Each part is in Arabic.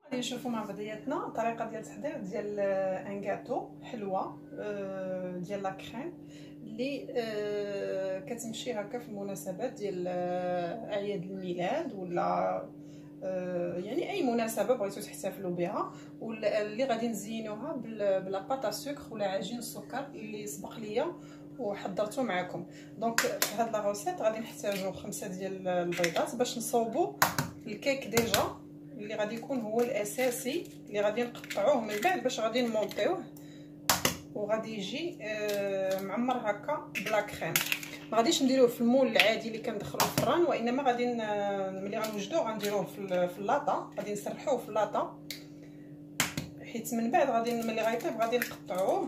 غادي نشوفوا مع بعضياتنا الطريقه ديال التحضير ديال ان غاتو حلوه ديال لا كريم اللي كتمشي هكا في المناسبات ديال اعياد الميلاد ولا يعني اي مناسبه بغيتو تحتفلوا بها، واللي غادي نزينوها بلا باطا سكر ولا عجين السكر اللي سبق ليا وحضرته معكم. دونك في هاد لا روسيت غادي نحتاجو 5 ديال البيضات باش نصوبوا الكيك ديجا اللي غادي يكون هو الاساسي اللي غادي نقطعوه من بعد باش غادي نمونطيوه وغادي يجي معمر هكا بلا كريم. ما غاديش نديروه في المول العادي اللي كندخلو الفران، وانما غادي ملي غنوجدوه غنديروه في اللاطه، غادي نسرحوه في اللاطه حيت من بعد غادي ملي غيطيب غادي نقطعوه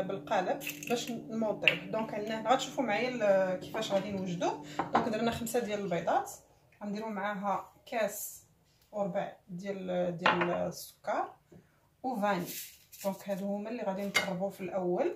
بالقالب باش نمونطيوه. دونك عندنا غتشوفوا معايا كيفاش غادي نوجدوه. دونك درنا 5 ديال البيضات، غنديروا معاها كاس وربع ديال السكر وفاني. دونك هادو هما اللي غادي نقربوا في الاول.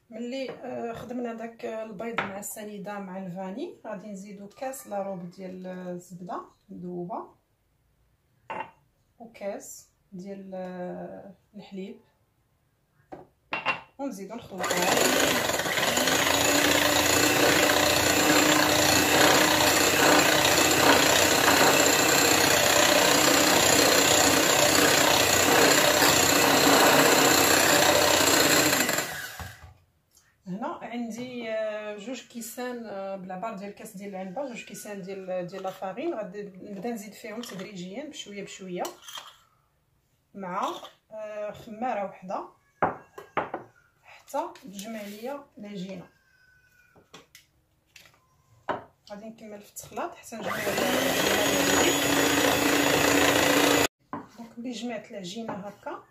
ملي خدمنا داك البيض مع السنيده مع الفاني غادي نزيدو كاس لاروب ديال الزبده مذوبه وكاس ديال الحليب ونزيدو نخلطوها. هنا عندي جوج كيسان بالعبار ديال الكاس ديال العنبه، جوج كيسان ديال لا فارين. غادي نبدا نزيد فيهم تدريجيا بشويه بشويه مع خماره وحده حتى تجمع ليا العجينه. غادي نكمل في التخلاط حتى نجمع العجينه. دونك ملي جمعت العجينه هكا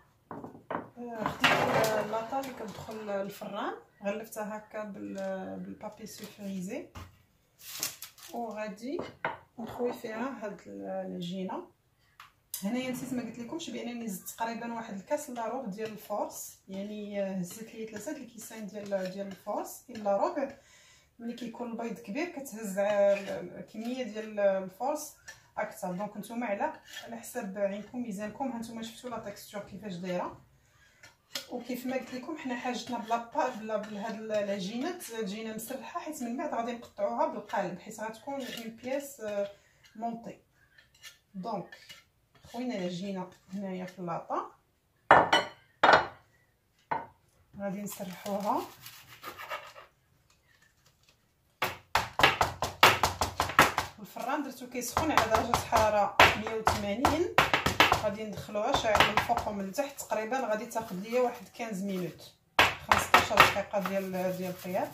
خديت لاطا اللي كتدخل الفران، غلفتها هكا بالبابي سولفوريزي وغادي نخوي فيها هاد العجينه. هنايا نسيت ما قلت لكمش بانني زدت تقريبا واحد الكاس لاروب ديال الفورس، يعني هزت لي 3 الكيسان ديال الفورس الا ربع. ملي كيكون البيض كبير كتهز كميه ديال الفورس اكثر. دونك نتوما على حساب عينكم ميزانكم. هانتوما شفتوا لا تكستور كيفاش دايره، وكيف ما قلت لكم حنا حاجتنا بهاد العجينه تجينا مسرحه حيت من بعد غادي نقطعوها بالقالب حيت غتكون اون بياس مونطي. دونك خوينا العجينه هنايا في اللاطه غادي نسرحوها الفران درتو كيسخن على درجه حراره 180. غادي ندخلوها شاعل من الفوق ومن التحت. تقريبا غادي تاخذ ليا واحد 15 مينوت 15 دقيقه ديال الطياب.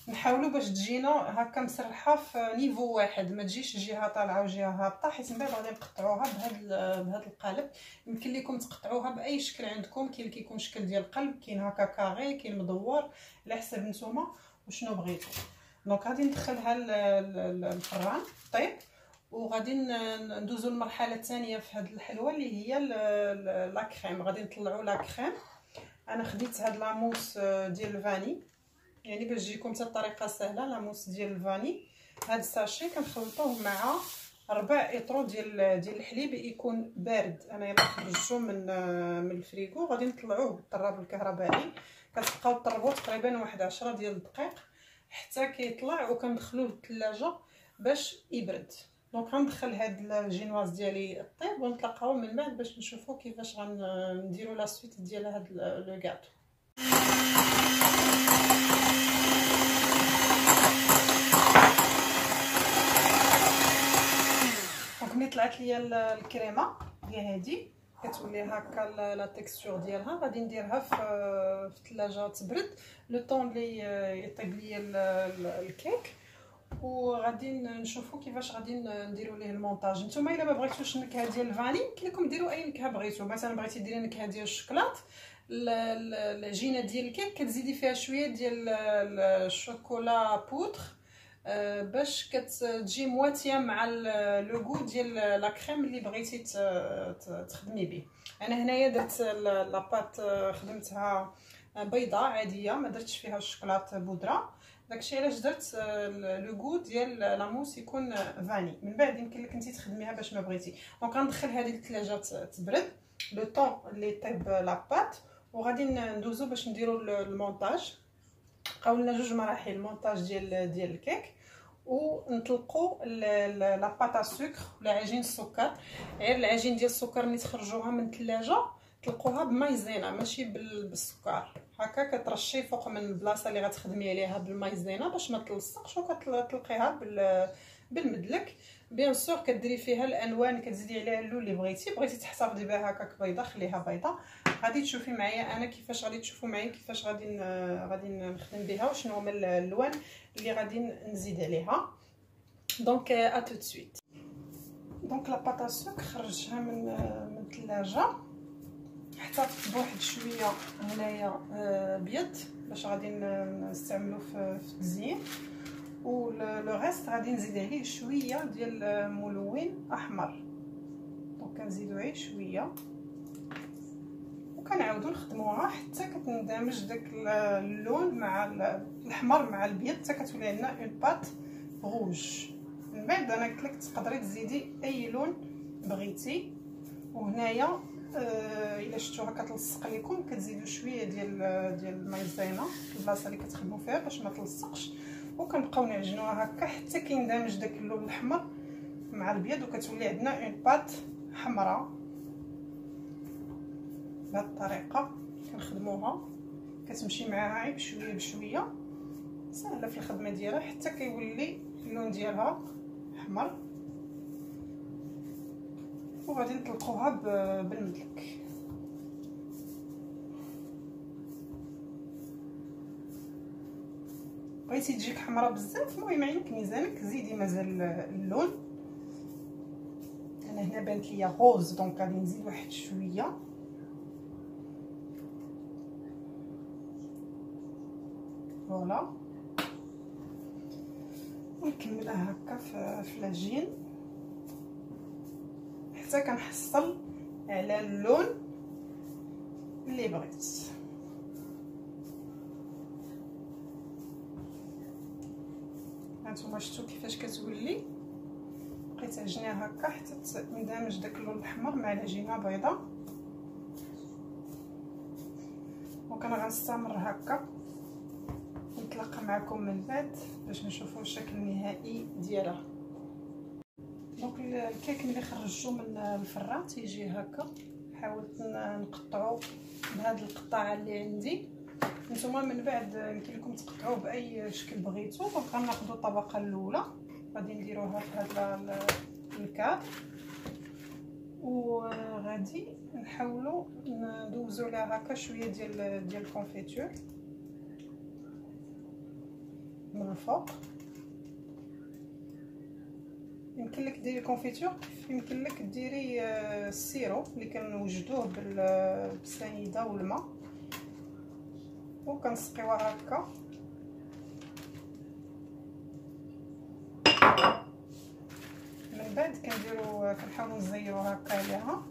نحاولوا باش تجينا هكا مسرحه في نيفو واحد، ما تجيش جهه طالعه وجهه هابطه حيت من بعد غادي نقطعوها بهذا القالب. يمكن لكم تقطعوها باي شكل عندكم، كاين اللي كيكون شكل ديال القلب، كاين هكا كاري، كاين مدور، على حسب نتوما وشنو بغيتو. دونك غادي ندخلها الفران طيب، وغادي ندوزو للمرحله الثانيه في هذه الحلوه اللي هي لا كريم. غادي نطلعوا لا كريم. انا خديت هاد لاموس ديال الفاني، يعني باش تجيكم حتى الطريقه سهله. لاموس ديال الفاني هاد الساشي كنخلطوه مع 4 اطرو ديال الحليب يكون بارد. انا يلا خرجته من الفريغو. غادي نطلعوه بالطراب الكهربائي، كتبقاو طربوه تقريبا واحد 10 ديال الدقائق حتى كيطلع، وكندخلوه للثلاجه باش يبرد. دونك غندخل هاد الجينواز ديالي الطيب ونتلاقاو من بعد باش نشوفوا كيفاش غنديروا لا سويت ديال هاد لو غاتو. دونك ملي طلعت ليا الكريمه هي هادي كتولي هكا لا تيكستور ديالها. غادي نديرها في الثلاجه تبرد لو طون اللي يطيب ليا الكيك، وغادي نشوفوا كيفاش غادي نديروا ليه المونتاج. نتوما الا ما بغيتوش النكهه ديال الفاني يمكن لكم ديروا اي نكهه بغيتو. مثلا بغيتي ديري نكهه ديال الشوكولات، العجينه ديال الكيك كتزيدي فيها شويه ديال الشوكولا بودر باش كتجي مواتيه مع لو غو ديال لا كريم اللي بغيتي تخدمي به. انا هنايا درت لاباط خدمتها بيضاء عاديه، ما درتش فيها الشوكولاط بودره، داكشي علاش درت لو غو ديال لاموس يكون فاني. من بعد يمكن لك انت تخدميها باش ما بغيتي. دونك غندخل هذه للثلاجه تبرد لو طون اللي طيب لاباط، وغادي ندوزو باش نديرو المونتاج. بقاو لنا جوج مراحل، المونتاج ديال الكيك ونطلقوا لاباط سكر ولا عجين السكر. غير العجين ديال السكر اللي تخرجوها من الثلاجه طلقوها بمايزينا ماشي بالسكر، هكا كترشي فوق من البلاصه اللي غتخدمي عليها بالمايزينا باش ما تلصقش، وكتلقيها بالمدلك. بيان سور كديري فيها الالوان، كتزيدي عليها اللون اللي بغيتي تحتفظي بها هكاك بيضه، خليها بيضه. غادي تشوفي معايا انا كيفاش غادي تشوفوا معايا كيفاش غادي نخدم بها وشنو هما الالوان اللي غادي نزيد عليها. دونك ا تو سويت. دونك لاباط السكر خرجتها من الثلاجه، حطيت بواحد شويه هنايا بيض باش غادي نستعملو في التزيين، و لو ريست غادي نزيد عليه شويه ديال ملون احمر. دونك كنزيدو غير شويه وكنعاودو نخدموها حتى كتندمج داك اللون مع الاحمر مع البيض حتى كتولي عندنا اون بات روج. من بعد انا قلت لك تقدري تزيدي اي لون بغيتي. وهنايا الا شفتوها كتلصق لكم كتزيدوا شويه ديال المايزينا في البلاصه اللي كتخدموا فيها باش ما تلصقش، وكنبقاو نعجنوها هكا حتى كيندمج داك اللون الاحمر مع البيض وكتولي عندنا اون بات حمراء. بهذه الطريقه كنخدموها، كتمشي معاها غير بشويه بشويه، سهله في الخدمه ديالها حتى كيولي اللون ديالها احمر. وغادي نطلقوها بالمدلك. بغيتي تجيك حمراء بزاف المهم عينك ميزانك زيدي مازال اللون. انا هنا بانت ليا غوز دونك غادي نزيد واحد شويه. فوالا ونكملها هكا في العجين حتى كنحصل على اللون اللي بغيت. هانتوما شفتوا كيفاش كتولي، بقيت عجنيها هكا حتى تندمج داك اللون الاحمر مع العجينه بيضاء. وكنا غنستمر هكا نتلاقى معكم من بعد باش نشوفوا الشكل النهائي ديالها. دونك الكيك ملي خرجتو من الفران تيجي هكا، حاولت نقطعو بهاد القطاعه اللي عندي. نتوما من بعد يمكن لكم تقطعوه باي شكل بغيتو. دونك غناخذوا الطبقه الاولى غادي نديروها في هذا الكاد، وغادي نحاولوا ندوزو لها هكا شويه ديال الكونفيتور من الفوق. يمكن لك ديري كونفيتور، يمكن لك ديري السيرو اللي كنوجدوه بالسنيده والماء وكنسقيوها هكا. من بعد كنحاولوا نزيروها هكا عليها،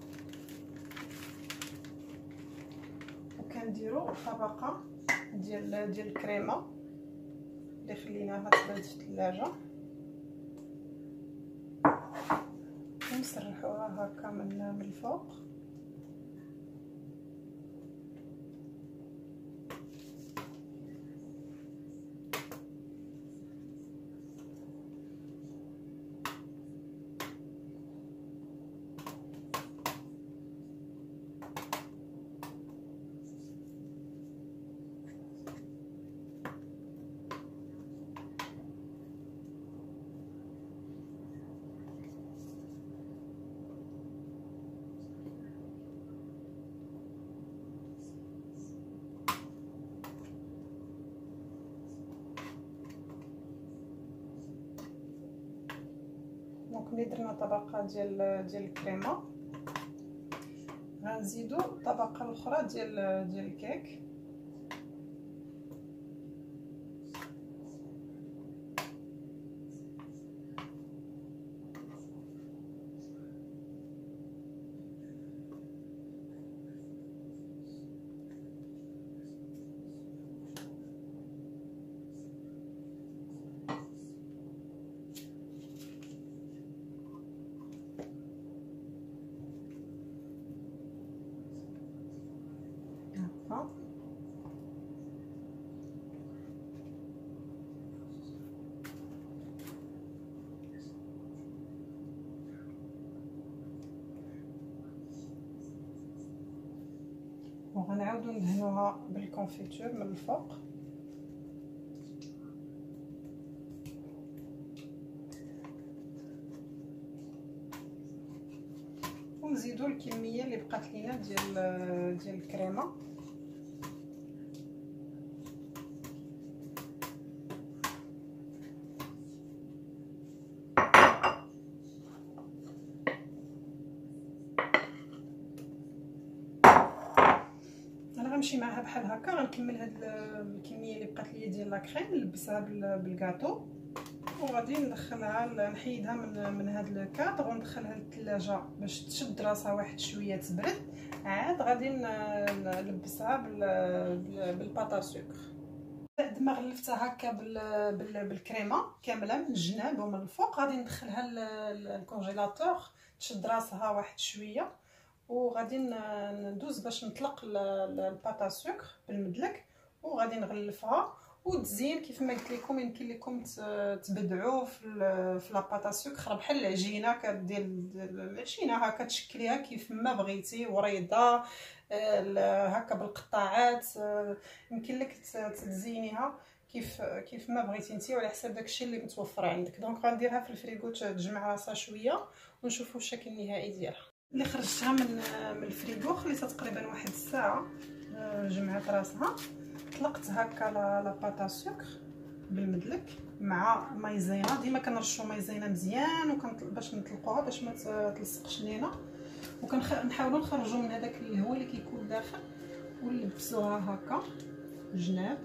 وكنديروا طبقه ديال الكريمه اللي خليناها تبرد في الثلاجه، ونسرحوها هكا من الفوق. دونك ملي درنا طبقه ديال الكريمه غنزيدو الطبقه الاخرى ديال الكيك. هكا. وغنعاودو ندهنوها بالكونفيتور من الفوق. ونزيدو الكميه اللي بقات لينا ديال الكريمه. انا غنمشي معها بحال هكا. غنكمل هاد الكميه اللي بقات ليا ديال لا كريم، نلبسها بالكاطو وغادي ندخلها نحيدها من هاد الكادر وندخلها للثلاجه باش تشد راسها واحد شويه تبرد. عاد غادي نلبسها بالباطا سكر. بعد ما غلفتها هكا بالكريمه كامله من الجناب ومن الفوق، غادي ندخلها للكونجيلاتور تشد راسها واحد شويه، وغادي ندوز باش نطلق الباطا سكر بالمدلك، وغادي نغلفها وتزين كيف ما قلت لكم. يمكن لكم تبدعوا في لاباطا سكر بحال العجينه ديال العجينه هكا، تشكليها كيف ما بغيتي، وريضه هكا بالقطاعات. يمكن لك تزينيها كيف ما بغيتي انت وعلى حساب داكشي اللي متوفر عندك. دونك غنديرها في الفريغو تجمع راسها شويه ونشوفوا الشكل النهائي ديالها. اللي خرجتها من الفريغو خليتها تقريبا واحد الساعه، جمعت راسها. طلقت هكا لاباطا سكر بالمدلك مع مايزينا. ديما كنرشوا مايزينا مزيان باش نطلقوها باش ما تلصقش لينا، وكنحاولوا نخرجوا من هذاك الهواء اللي كيكون داخل، ونلبسوها هكا الجناب.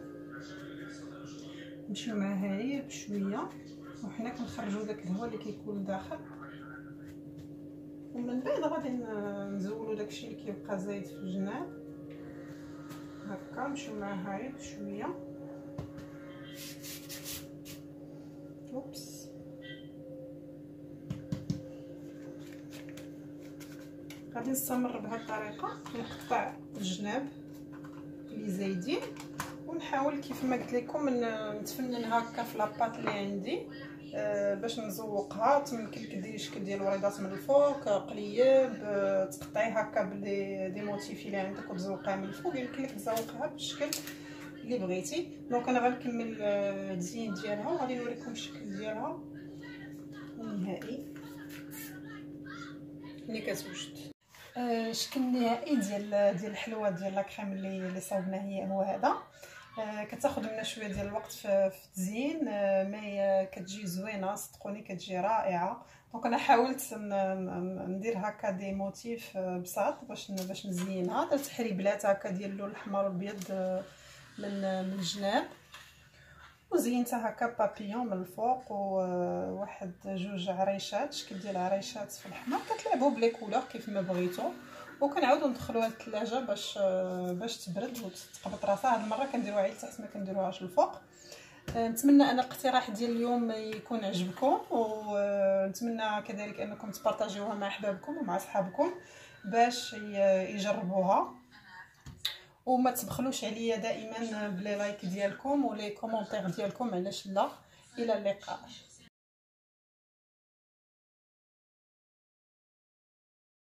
نمشيو معها غير بشويه وحنا كنخرجوا داك الهواء اللي كيكون داخل، ومن بعد غادي نزولوا داكشي اللي كيبقى زايد في الجناب هكا. نمشيو معها غير بشويه. اوبس، غادي نستمر بهذه الطريقه نقطع الجناب اللي زايدين، ونحاول كيف ما قلت لكم نتفنن هكا في لاباط اللي عندي باش نزوقها. تمكن لك ديري شكل ديال الوريضات من الفوق، قليب، تقطعي هكا دي موتيف اللي عندك وتزوقيها من الفوق. يمكن لك تزوقها بالشكل اللي بغيتي. دونك انا غنكمل التزيين ديالها وغادي نوريكم الشكل ديالها النهائي ملي كتوجد. الشكل النهائي ديال الحلوه ديال لا كريم اللي صاوبنا هو هذا. كتاخذ لنا شويه ديال الوقت في التزيين، مي كتجي زوينه صدقوني، كتجي رائعه. دونك انا حاولت ندير هكا دي موتيف بساط باش نزينها. درت حريبلات هكا ديال اللون الاحمر والابيض من الجناب، وزينتها هكا بابيون من الفوق، وواحد جوج عريشات، شكل ديال عريشات في الاحمر. كتلعبوا بلي كولور كيف ما بغيتو، وكنعاودو ندخلوها للثلاجه باش تبرد وتقبط راسها. هاد المره كنديروها غير لتحت، ما كنديروهاش للفوق. نتمنى ان الاقتراح ديال اليوم يكون عجبكم، ونتمنى كذلك انكم تبارطاجيوها مع احبابكم ومع صحابكم باش يجربوها. وما تبخلوش عليا دائما بلي لايك ديالكم ولي كومونتير ديالكم، علاش لا. الى اللقاء.